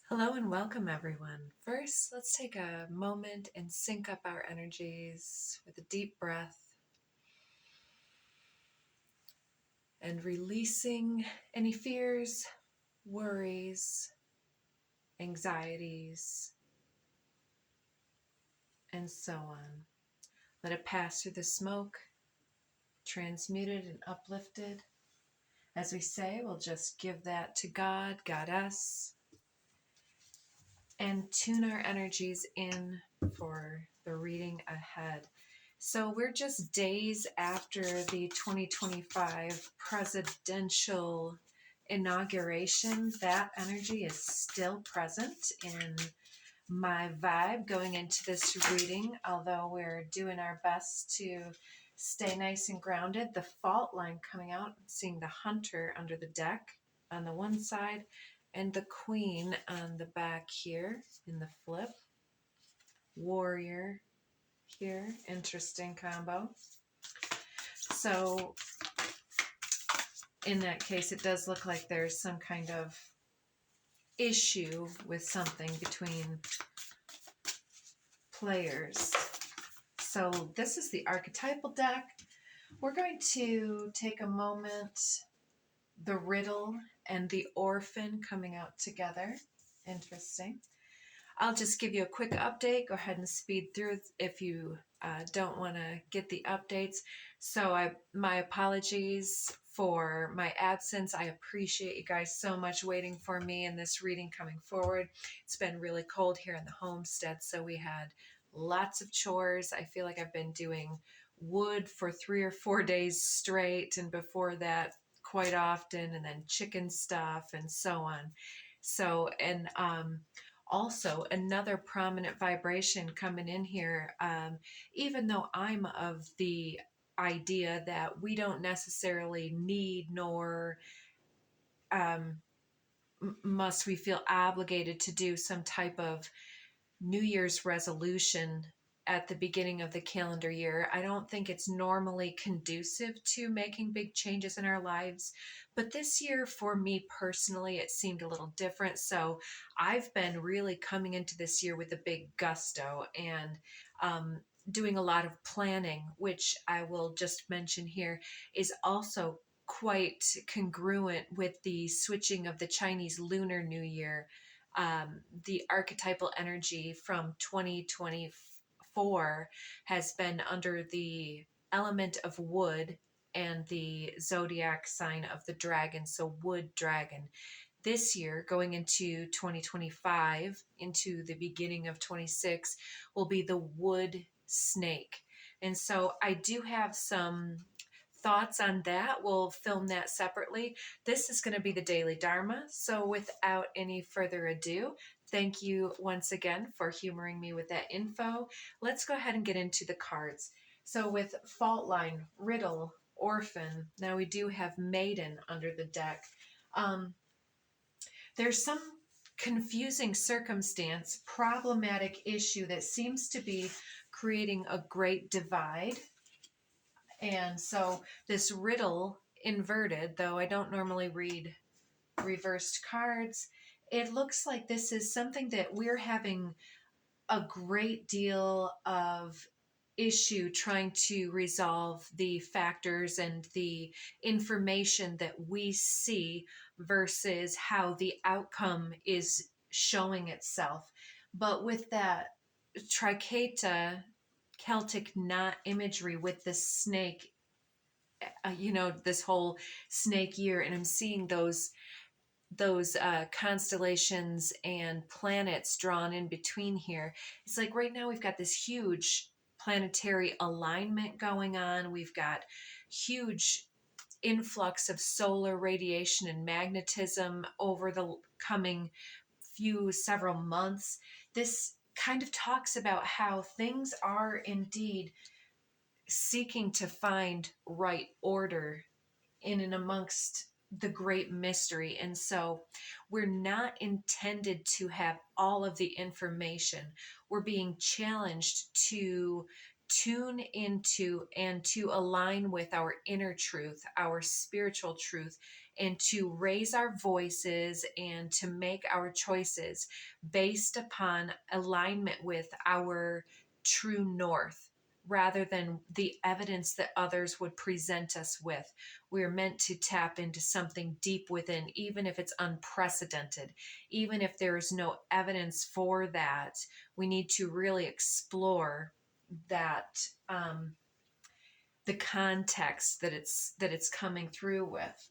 Hello and welcome, everyone. First, let's take a moment and sync up our energies with a deep breath and releasing any fears, worries, anxieties, and so on. Let it pass through the smoke, transmuted and uplifted. As we say, we'll just give that to God, Goddess, and tune our energies in for the reading ahead. So we're just days after the 2025 presidential inauguration. That energy is still present in my vibe going into this reading, although we're doing our best to stay nice and grounded. The fault line coming out, seeing the hunter under the deck on the one side and the queen on the back here in the flip. Warrior here, interesting combo. So in that case, it does look like there's some kind of issue with something between players. So this is the archetypal deck. We're going to take a moment, the riddle and the orphan coming out together. Interesting. I'll just give you a quick update. Go ahead and speed through if you don't want to get the updates. So my apologies for my absence. I appreciate you guys so much waiting for me in this reading coming forward. It's been really cold here in the homestead, so we had lots of chores. I feel like I've been doing wood for 3 or 4 days straight, and before that quite often, and then chicken stuff and so on. So, and also another prominent vibration coming in here, even though I'm of the idea that we don't necessarily need nor must we feel obligated to do some type of New Year's resolution at the beginning of the calendar year. I don't think it's normally conducive to making big changes in our lives. But this year, for me personally, it seemed a little different. So I've been really coming into this year with a big gusto and doing a lot of planning, which I will just mention here is also quite congruent with the switching of the Chinese Lunar New Year. The archetypal energy from 2024 has been under the element of wood and the zodiac sign of the dragon, so wood dragon. This year, going into 2025, into the beginning of 26, will be the wood snake. And so I do have some thoughts on that. We'll film that separately. This is going to be the Daily Dharma. So without any further ado, thank you once again for humoring me with that info. Let's go ahead and get into the cards. So with fault line, riddle, orphan, now we do have maiden under the deck. There's some confusing circumstance, problematic issue that seems to be creating a great divide. And so this riddle inverted, though I don't normally read reversed cards, it looks like this is something that we're having a great deal of issue trying to resolve the factors and the information that we see versus how the outcome is showing itself. But with that tricata Celtic knot imagery with the snake, this whole snake year, and I'm seeing those constellations and planets drawn in between here. It's like right now we've got this huge planetary alignment going on. We've got huge influx of solar radiation and magnetism over the coming several months. This kind of talks about how things are indeed seeking to find right order in and amongst the great mystery. And so we're not intended to have all of the information. We're being challenged to tune into and to align with our inner truth, our spiritual truth, and to raise our voices and to make our choices based upon alignment with our true north rather than the evidence that others would present us with. We're meant to tap into something deep within, even if it's unprecedented, even if there is no evidence for that. We need to really explore that, the context that it's coming through with.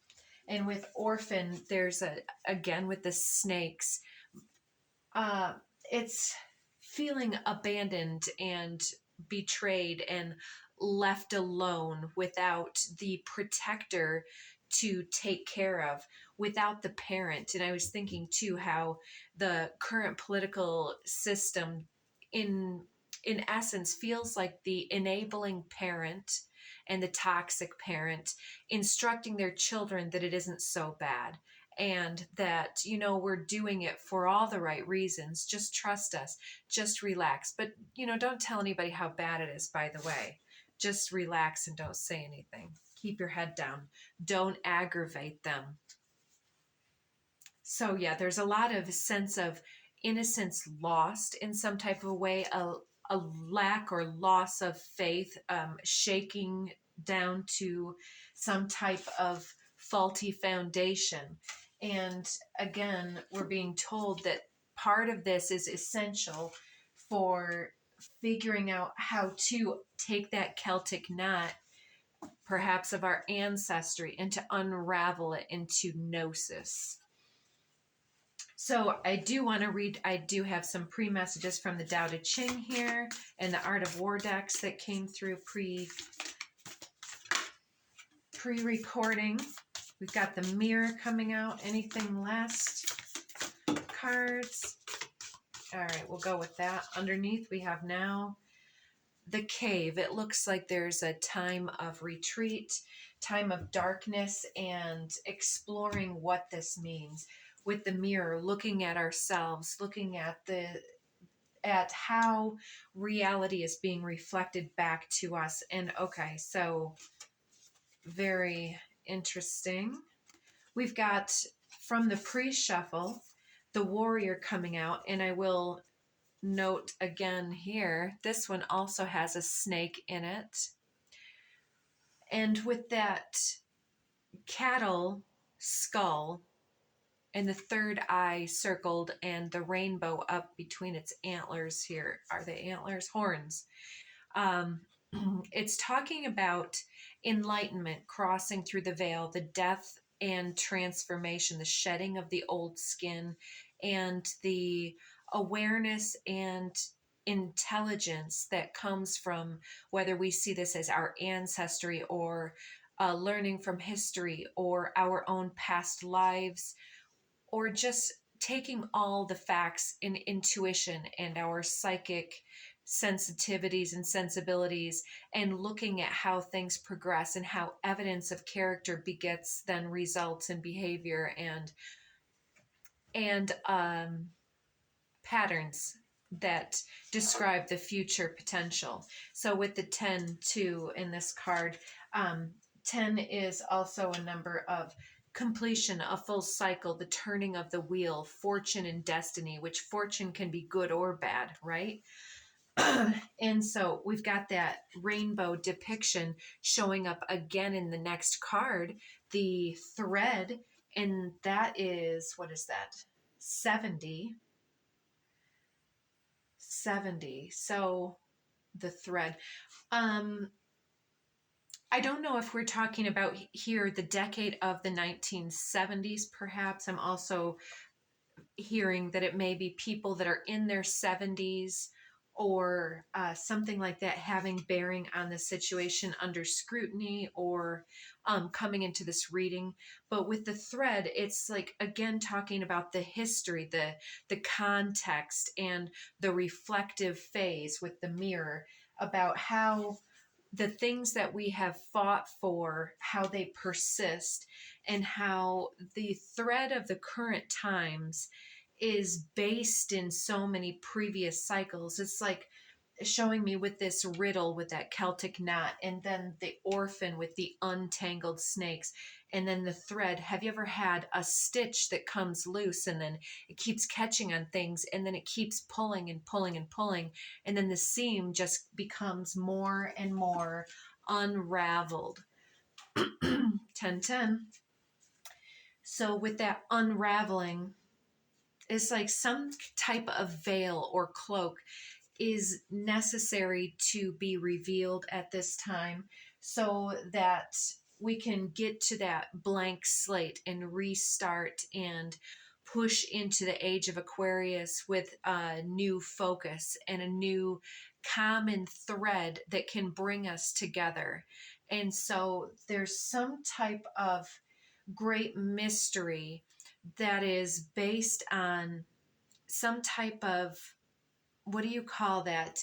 And with orphan, there's again with the snakes, it's feeling abandoned and betrayed and left alone without the protector to take care of, without the parent. And I was thinking too how the current political system in essence feels like the enabling parent and the toxic parent instructing their children that it isn't so bad, and that, you know, we're doing it for all the right reasons. Just trust us. Just relax. But, you know, don't tell anybody how bad it is, by the way. Just relax and don't say anything. Keep your head down. Don't aggravate them. So, yeah, there's a lot of sense of innocence lost in some type of a way, a lack or loss of faith, shaking down to some type of faulty foundation. And again, we're being told that part of this is essential for figuring out how to take that Celtic knot, perhaps of our ancestry, and to unravel it into gnosis. So I do want to read, I do have some pre-messages from the Tao Te Ching here and the Art of War decks that came through pre-recording. We've got the mirror coming out. Anything last? Cards. All right, we'll go with that. Underneath we have now the cave. It looks like there's a time of retreat, time of darkness, and exploring what this means. With the mirror, looking at ourselves, looking at how reality is being reflected back to us. And okay, so very interesting. We've got from the pre-shuffle, the warrior coming out, and I will note again here, this one also has a snake in it. And with that cattle skull and the third eye circled and the rainbow up between its antlers here, are they antlers? Horns. It's talking about enlightenment, crossing through the veil, the death and transformation, the shedding of the old skin, and the awareness and intelligence that comes from whether we see this as our ancestry or learning from history or our own past lives, or just taking all the facts in intuition and our psychic sensitivities and sensibilities and looking at how things progress and how evidence of character begets then results in behavior and patterns that describe the future potential. So with the 10 too in this card, 10 is also a number of completion, a full cycle, the turning of the wheel, fortune and destiny, which fortune can be good or bad, right? And so we've got that rainbow depiction showing up again in the next card, the thread, and that is, what is that? 70. So the thread. I don't know if we're talking about here the decade of the 1970s, perhaps. I'm also hearing that it may be people that are in their 70s or something like that having bearing on the situation under scrutiny or coming into this reading. But with the thread, it's like, again, talking about the history, the context, and the reflective phase with the mirror, about how the things that we have fought for, how they persist, and how the thread of the current times is based in so many previous cycles. It's like showing me with this riddle with that Celtic knot, and then the orphan with the untangled snakes. and then the thread. Have you ever had a stitch that comes loose and then it keeps catching on things and then it keeps pulling and pulling and pulling, and then the seam just becomes more and more unraveled. 1010. So with that unraveling, it's like some type of veil or cloak is necessary to be revealed at this time so that we can get to that blank slate and restart and push into the age of Aquarius with a new focus and a new common thread that can bring us together. And so there's some type of great mystery that is based on some type of, what do you call that?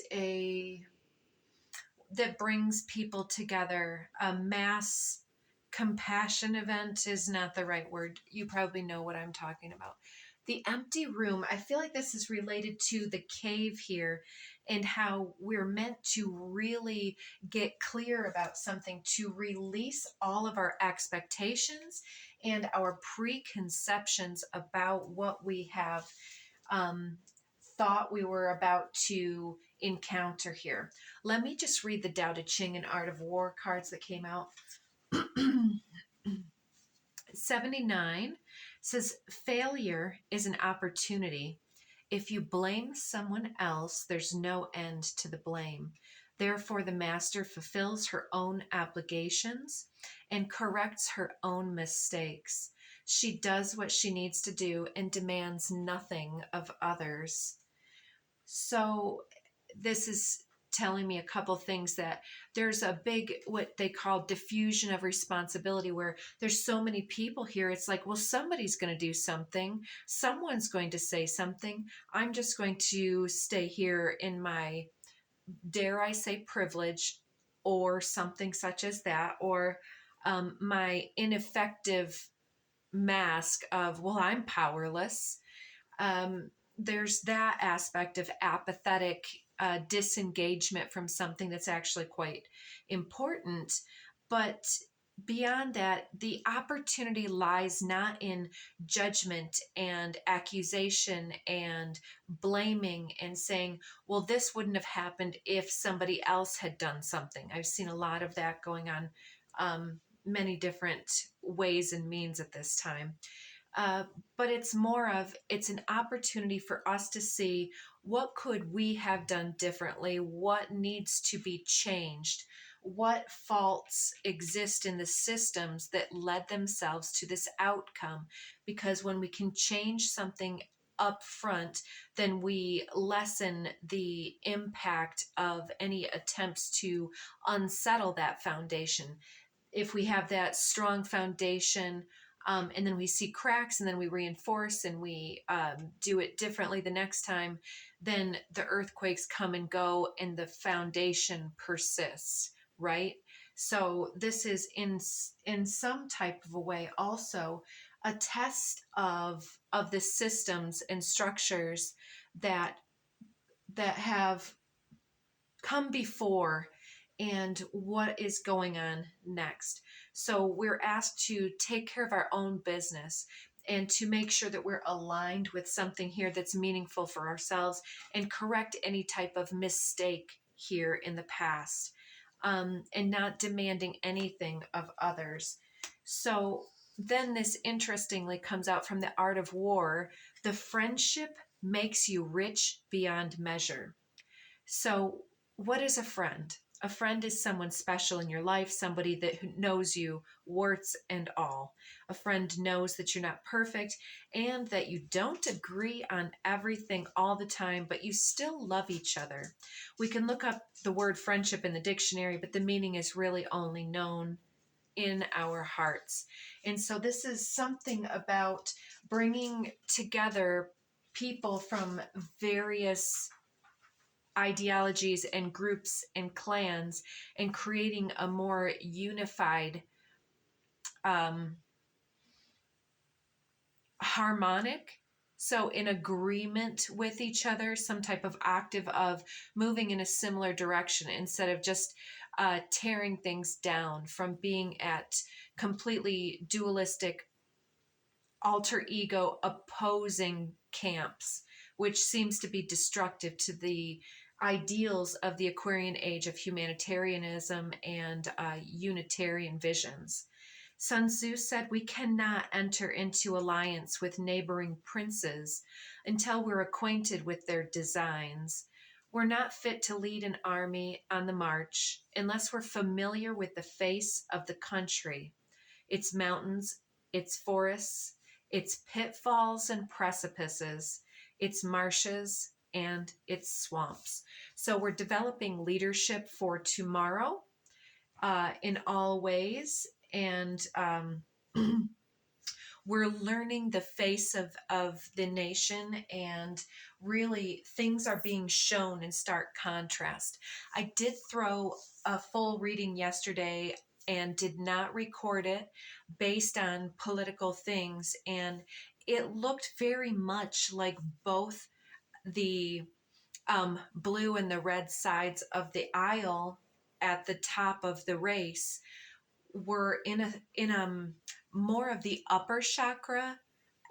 That brings people together. A mass compassion event is not the right word. You probably know what I'm talking about. The empty room, I feel like this is related to the cave here and how we're meant to really get clear about something, to release all of our expectations and our preconceptions about what we have thought we were about to encounter here. Let me just read the Tao Te Ching and Art of War cards that came out. 79 says, failure is an opportunity. If you blame someone else, there's no end to the blame. Therefore, the master fulfills her own obligations and corrects her own mistakes. She does what she needs to do and demands nothing of others. So this is telling me a couple things, that there's a big, what they call diffusion of responsibility, where there's so many people here. It's like, well, somebody's going to do something. Someone's going to say something. I'm just going to stay here in my, dare I say, privilege, or something such as that, or my ineffective mask of, well, I'm powerless. There's that aspect of apathetic disengagement from something that's actually quite important. But beyond that, the opportunity lies not in judgment and accusation and blaming and saying, well, this wouldn't have happened if somebody else had done something. I've seen a lot of that going on many different ways and means at this time. But it's more of, it's an opportunity for us to see, what could we have done differently? What needs to be changed? What faults exist in the systems that led themselves to this outcome? Because when we can change something up front, then we lessen the impact of any attempts to unsettle that foundation. If we have that strong foundation, and then we see cracks and then we reinforce and we do it differently the next time, then the earthquakes come and go and the foundation persists, right? So this is in some type of a way also a test of the systems and structures that have come before and what is going on next. So we're asked to take care of our own business and to make sure that we're aligned with something here that's meaningful for ourselves, and correct any type of mistake here in the past, and not demanding anything of others. So then this interestingly comes out from the Art of War. The friendship makes you rich beyond measure. So what is a friend? A friend is someone special in your life, somebody that knows you, warts and all. A friend knows that you're not perfect and that you don't agree on everything all the time, but you still love each other. We can look up the word friendship in the dictionary, but the meaning is really only known in our hearts. And so this is something about bringing together people from various ideologies and groups and clans and creating a more unified, harmonic, so in agreement with each other, some type of octave of moving in a similar direction instead of just tearing things down, from being at completely dualistic alter ego opposing camps, which seems to be destructive to the ideals of the Aquarian age of humanitarianism and Unitarian visions. Sun Tzu said we cannot enter into alliance with neighboring princes until we're acquainted with their designs. We're not fit to lead an army on the march unless we're familiar with the face of the country, its mountains, its forests, its pitfalls and precipices, its marshes, and its swamps. So we're developing leadership for tomorrow in all ways. And we're learning the face of the nation, and really things are being shown in stark contrast. I did throw a full reading yesterday and did not record it based on political things, and it looked very much like both the blue and the red sides of the aisle at the top of the race were in a more of the upper chakra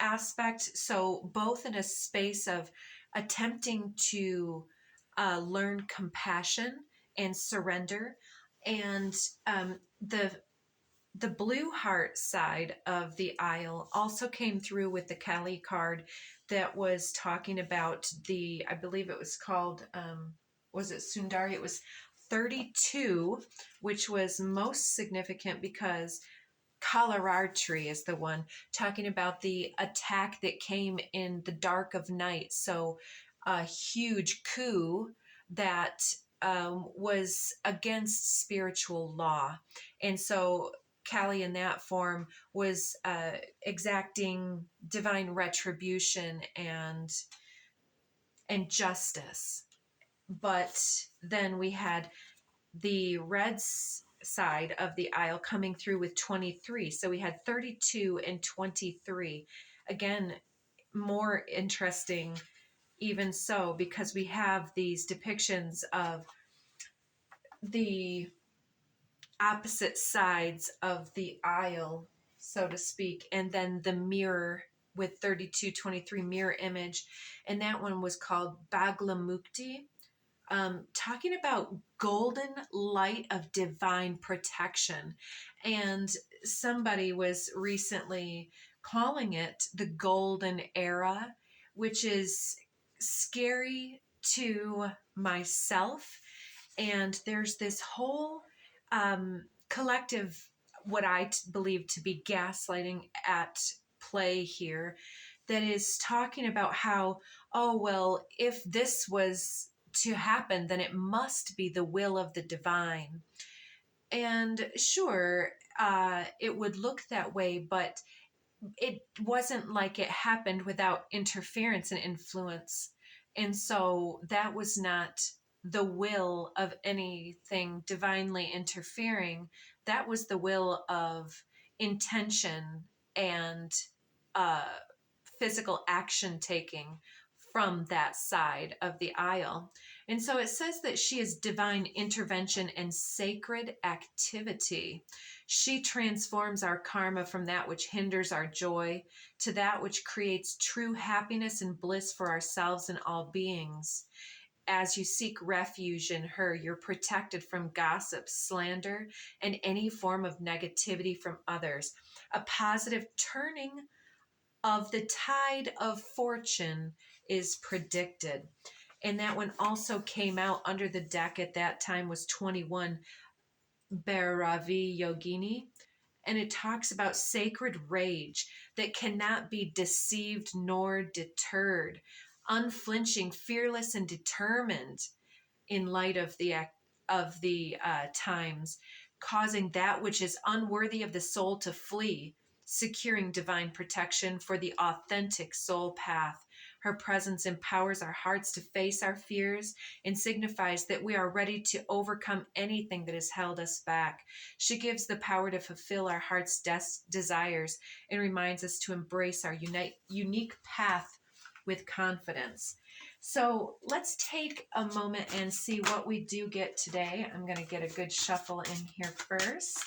aspect. So both in a space of attempting to learn compassion and surrender, and the blue heart side of the aisle also came through with the Kali card that was talking about I believe it was called, was it Sundari? It was 32, which was most significant because Kalaratri is the one talking about the attack that came in the dark of night. So a huge coup that was against spiritual law. And so Kali in that form was exacting divine retribution and justice. But then we had the red side of the aisle coming through with 23. So we had 32 and 23. Again, more interesting even so, because we have these depictions of the opposite sides of the aisle, so to speak, and then the mirror with 3223 mirror image, and that one was called Baglamukti, talking about golden light of divine protection. And somebody was recently calling it the golden era, which is scary to myself. And there's this whole collective, what I believe to be gaslighting at play here, that is talking about how, oh, well, if this was to happen, then it must be the will of the divine. And sure, it would look that way, but it wasn't like it happened without interference and influence. And so that was not the will of anything divinely interfering. That was the will of intention and physical action taking from that side of the aisle. And so it says that she is divine intervention and sacred activity. She transforms our karma from that which hinders our joy to that which creates true happiness and bliss for ourselves and all beings. As you seek refuge in her, you're protected from gossip, slander, and any form of negativity from others. A positive turning of the tide of fortune is predicted. And that one also came out under the deck at that time was 21, Bhairavi Yogini. And it talks about sacred rage that cannot be deceived nor deterred, unflinching, fearless, and determined in light of the times, causing that which is unworthy of the soul to flee, securing divine protection for the authentic soul path. Her presence empowers our hearts to face our fears and signifies that we are ready to overcome anything that has held us back. She gives the power to fulfill our heart's desires and reminds us to embrace our unique path with confidence. So let's take a moment and see what we do get today. I'm going to get a good shuffle in here first.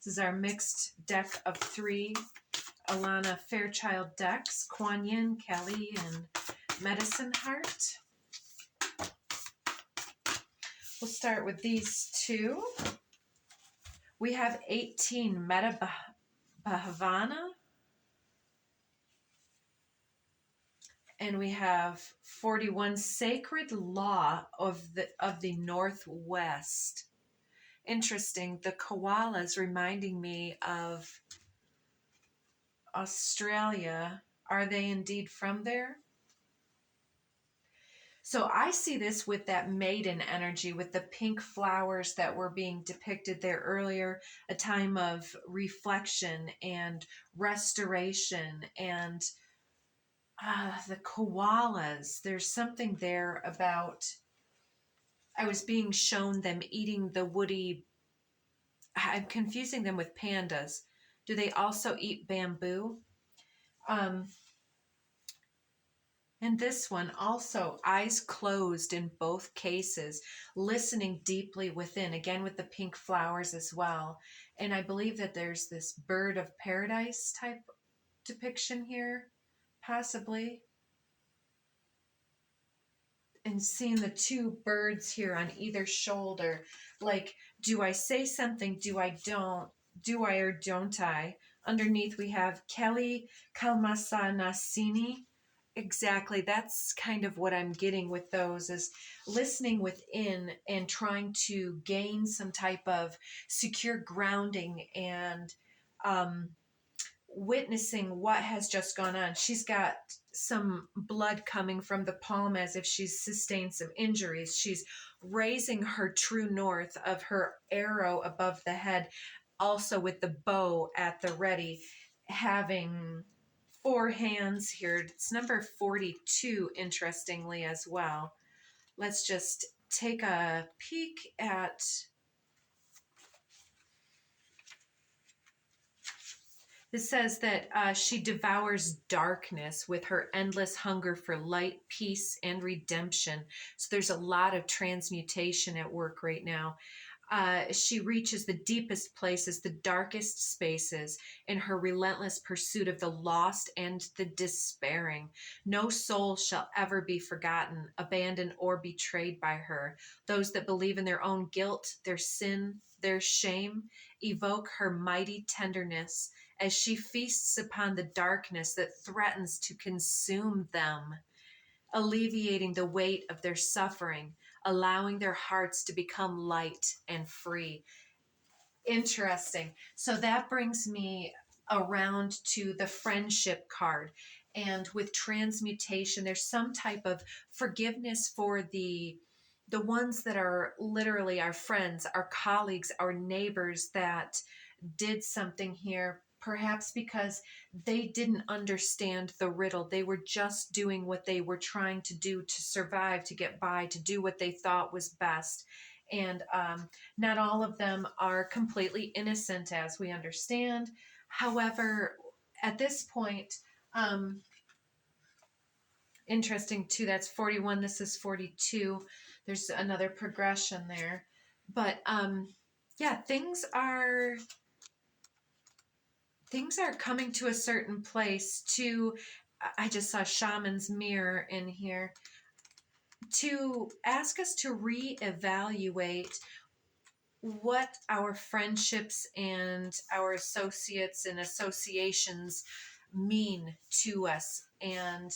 This is our mixed deck of 3 Alana Fairchild decks, Kuan Yin, Kelly, and Medicine Heart. We'll start with these 2. We have 18 Meta Bhavana. And we have 41 Sacred Law of the Northwest. Interesting. The koalas reminding me of Australia. Are they indeed from there? So I see this with that maiden energy, with the pink flowers that were being depicted there earlier, a time of reflection and restoration, and the koalas. There's something there about, I was being shown them eating the woody, I'm confusing them with pandas. Do they also eat bamboo? And this one also, eyes closed in both cases, listening deeply within, again with the pink flowers as well. And I believe that there's this bird of paradise type depiction here, possibly. And seeing the 2 birds here on either shoulder. Like, do I say something? Do I don't? Do I or don't I? Underneath we have Kelly Kalmasanasini. Exactly. That's kind of what I'm getting with those, is listening within and trying to gain some type of secure grounding and witnessing what has just gone on. She's got some blood coming from the palm as if she's sustained some injuries. She's raising her true north of her arrow above the head, also with the bow at the ready, having 4 hands here. It's number 42, interestingly, as well. Let's just take a peek at this. Says that she devours darkness with her endless hunger for light, peace, and redemption. So there's a lot of transmutation at work right now. She reaches the deepest places, the darkest spaces, in her relentless pursuit of the lost and the despairing. No soul shall ever be forgotten, abandoned, or betrayed by her. Those that believe in their own guilt, their sin, their shame, evoke her mighty tenderness as she feasts upon the darkness that threatens to consume them, alleviating the weight of their suffering, allowing their hearts to become light and free. Interesting. So that brings me around to the friendship card. And with transmutation, there's some type of forgiveness for the ones that are literally our friends, our colleagues, our neighbors that did something here, perhaps because they didn't understand the riddle. They were just doing what they were trying to do to survive, to get by, to do what they thought was best. And not all of them are completely innocent, as we understand. However, at this point, interesting too, that's 41, this is 42. There's another progression there. But yeah, things are coming to a certain place. To, I just saw Shaman's mirror in here, to ask us to reevaluate what our friendships and our associates and associations mean to us, and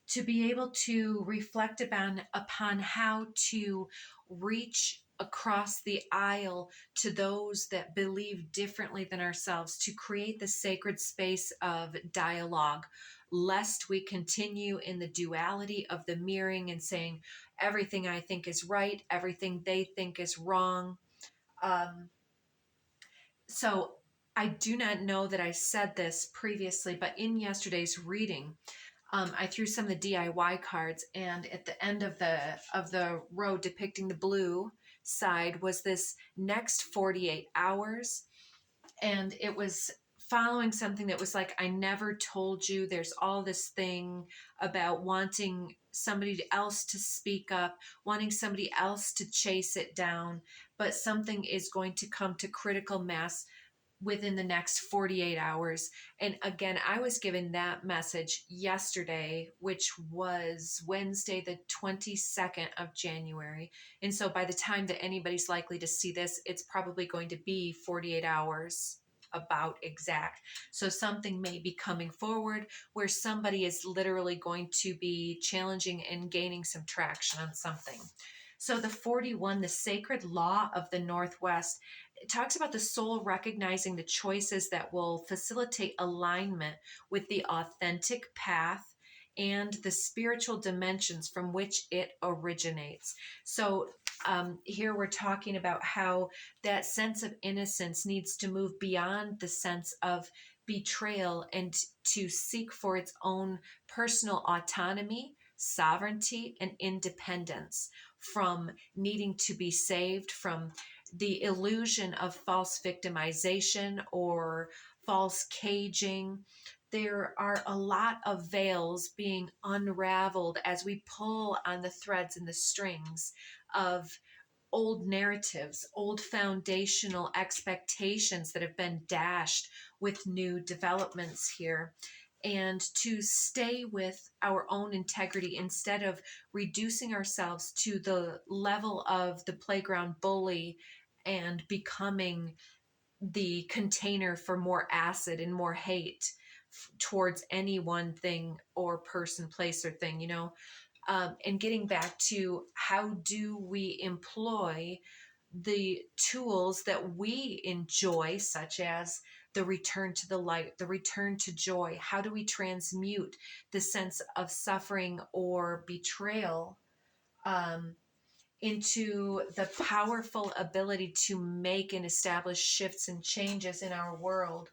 to be able to reflect upon how to reach across the aisle to those that believe differently than ourselves, to create the sacred space of dialogue, lest we continue in the duality of the mirroring and saying everything I think is right, everything they think is wrong. So I do not know that I said this previously, but in yesterday's reading, I threw some of the DIY cards, and at the end of the row depicting the blue side was this next 48 hours, and it was following something that was like, I never told you. There's all this thing about wanting somebody else to speak up, wanting somebody else to chase it down, but something is going to come to critical mass within the next 48 hours. And again, I was given that message yesterday, which was Wednesday, the 22nd of January. And so by the time that anybody's likely to see this, it's probably going to be 48 hours about exact. So something may be coming forward where somebody is literally going to be challenging and gaining some traction on something. So the 41, the sacred law of the Northwest, it talks about the soul recognizing the choices that will facilitate alignment with the authentic path and the spiritual dimensions from which it originates. So here we're talking about how that sense of innocence needs to move beyond the sense of betrayal and to seek for its own personal autonomy, sovereignty, and independence from needing to be saved from the illusion of false victimization or false caging. There are a lot of veils being unraveled as we pull on the threads and the strings of old narratives, old foundational expectations that have been dashed with new developments here. And to stay with our own integrity instead of reducing ourselves to the level of the playground bully and becoming the container for more acid and more hate towards any one thing or person, place, or thing, and getting back to how do we employ the tools that we enjoy, such as the return to the light, the return to joy. How do we transmute the sense of suffering or betrayal into the powerful ability to make and establish shifts and changes in our world?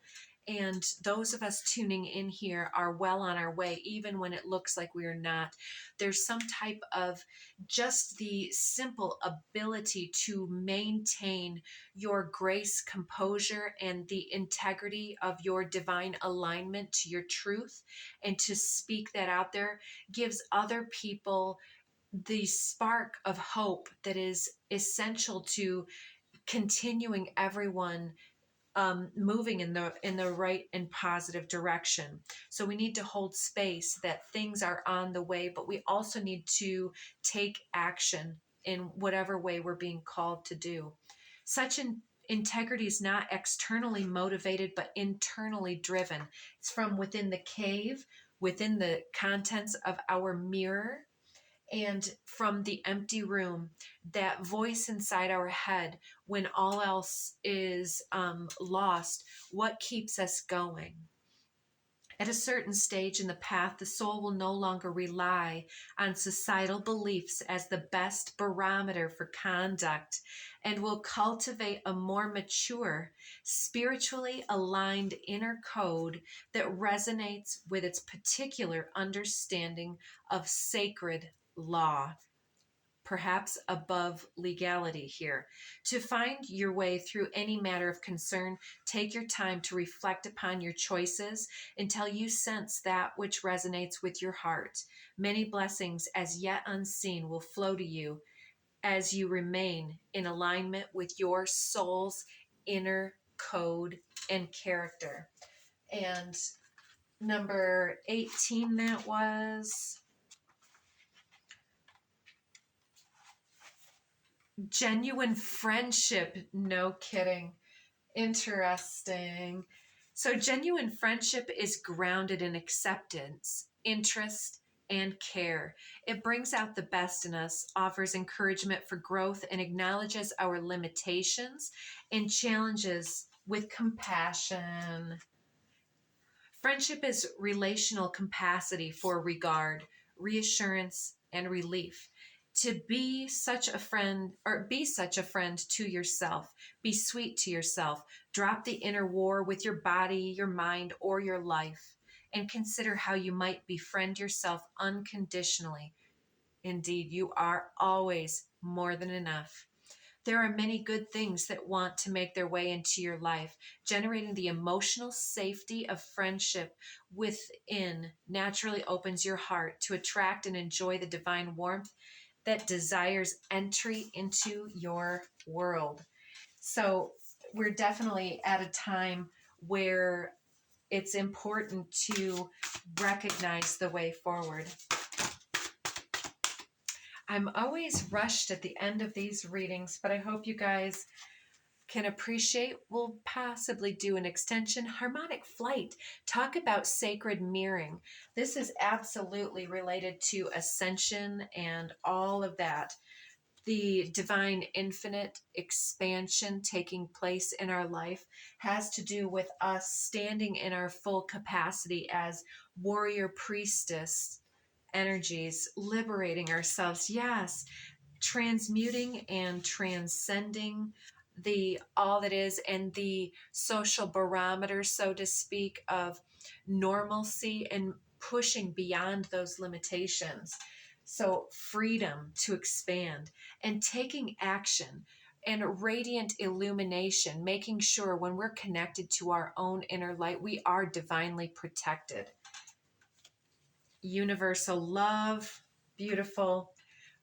And those of us tuning in here are well on our way, even when it looks like we are not. There's some type of just the simple ability to maintain your grace, composure, and the integrity of your divine alignment to your truth, and to speak that out there gives other people the spark of hope that is essential to continuing everyone moving in the right and positive direction. So we need to hold space that things are on the way, but we also need to take action in whatever way we're being called to do. Such integrity is not externally motivated, but internally driven. It's from within the cave, within the contents of our mirror, and from the empty room, that voice inside our head when all else is lost. What keeps us going? At a certain stage in the path, the soul will no longer rely on societal beliefs as the best barometer for conduct and will cultivate a more mature, spiritually aligned inner code that resonates with its particular understanding of sacred law, perhaps above legality here. To find your way through any matter of concern, take your time to reflect upon your choices until you sense that which resonates with your heart. Many blessings as yet unseen will flow to you as you remain in alignment with your soul's inner code and character. And number 18, that was genuine friendship. No kidding. Interesting. So, genuine friendship is grounded in acceptance, interest, and care. It brings out the best in us, offers encouragement for growth, and acknowledges our limitations and challenges with compassion. Friendship is relational capacity for regard, reassurance, and relief. To be such a friend, or be such a friend to yourself. Be sweet to yourself. Drop the inner war with your body, your mind, or your life, and consider how you might befriend yourself unconditionally. Indeed, you are always more than enough. There are many good things that want to make their way into your life. Generating the emotional safety of friendship within naturally opens your heart to attract and enjoy the divine warmth that desires entry into your world. So, we're definitely at a time where it's important to recognize the way forward. I'm always rushed at the end of these readings, but I hope you guys can appreciate. We'll possibly do an extension. Harmonic flight. Talk about sacred mirroring. This is absolutely related to ascension and all of that. The divine infinite expansion taking place in our life has to do with us standing in our full capacity as warrior priestess energies, liberating ourselves. Yes, transmuting and transcending the all that is, and the social barometer, so to speak, of normalcy, and pushing beyond those limitations. So freedom to expand and taking action and radiant illumination, making sure when we're connected to our own inner light, we are divinely protected. Universal love, beautiful.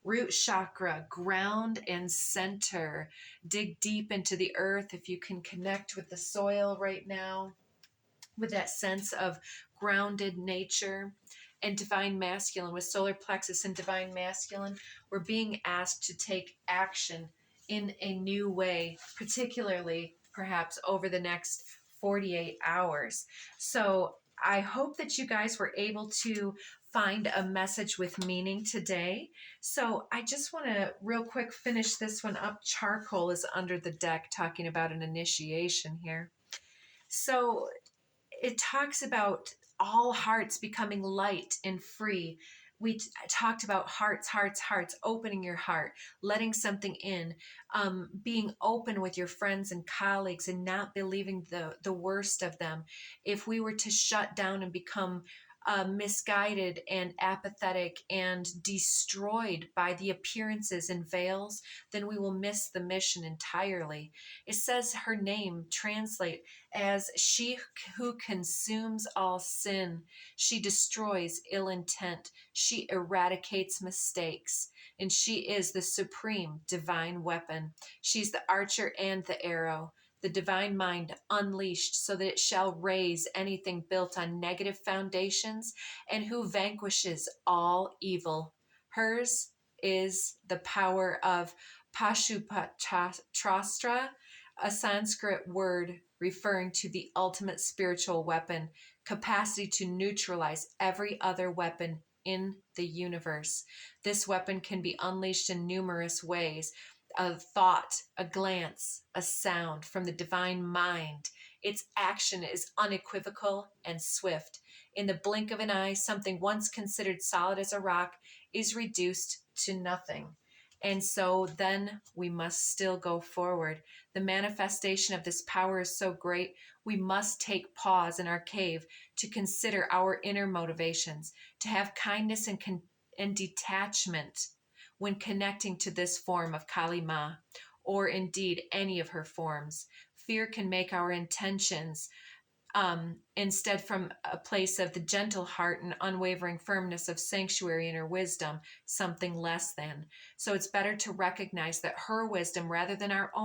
Root chakra, ground and center. Dig deep into the earth if you can connect with the soil right now, with that sense of grounded nature. And divine masculine, with solar plexus and divine masculine, we're being asked to take action in a new way, particularly perhaps over the next 48 hours. So I hope that you guys were able to find a message with meaning today. So I just want to real quick finish this one up. Charcoal is under the deck, talking about an initiation here. So it talks about all hearts becoming light and free. We talked about hearts, opening your heart, letting something in, being open with your friends and colleagues and not believing the worst of them. If we were to shut down and become misguided and apathetic and destroyed by the appearances and veils, then we will miss the mission entirely. It says her name translate as she who consumes all sin. She destroys ill intent. She eradicates mistakes. And she is the supreme divine weapon. She's the archer and the arrow, the divine mind unleashed so that it shall raise anything built on negative foundations, and who vanquishes all evil. Hers is the power of Pashupatrastra, a Sanskrit word referring to the ultimate spiritual weapon, capacity to neutralize every other weapon in the universe. This weapon can be unleashed in numerous ways. A thought, a glance, a sound from the divine mind. Its action is unequivocal and swift. In the blink of an eye, something once considered solid as a rock is reduced to nothing. And so then we must still go forward. The manifestation of this power is so great, we must take pause in our cave to consider our inner motivations, to have kindness and detachment when connecting to this form of Kali Ma, or indeed any of her forms. Fear can make our intentions instead from a place of the gentle heart and unwavering firmness of sanctuary inner wisdom, something less than. So it's better to recognize that her wisdom, rather than our own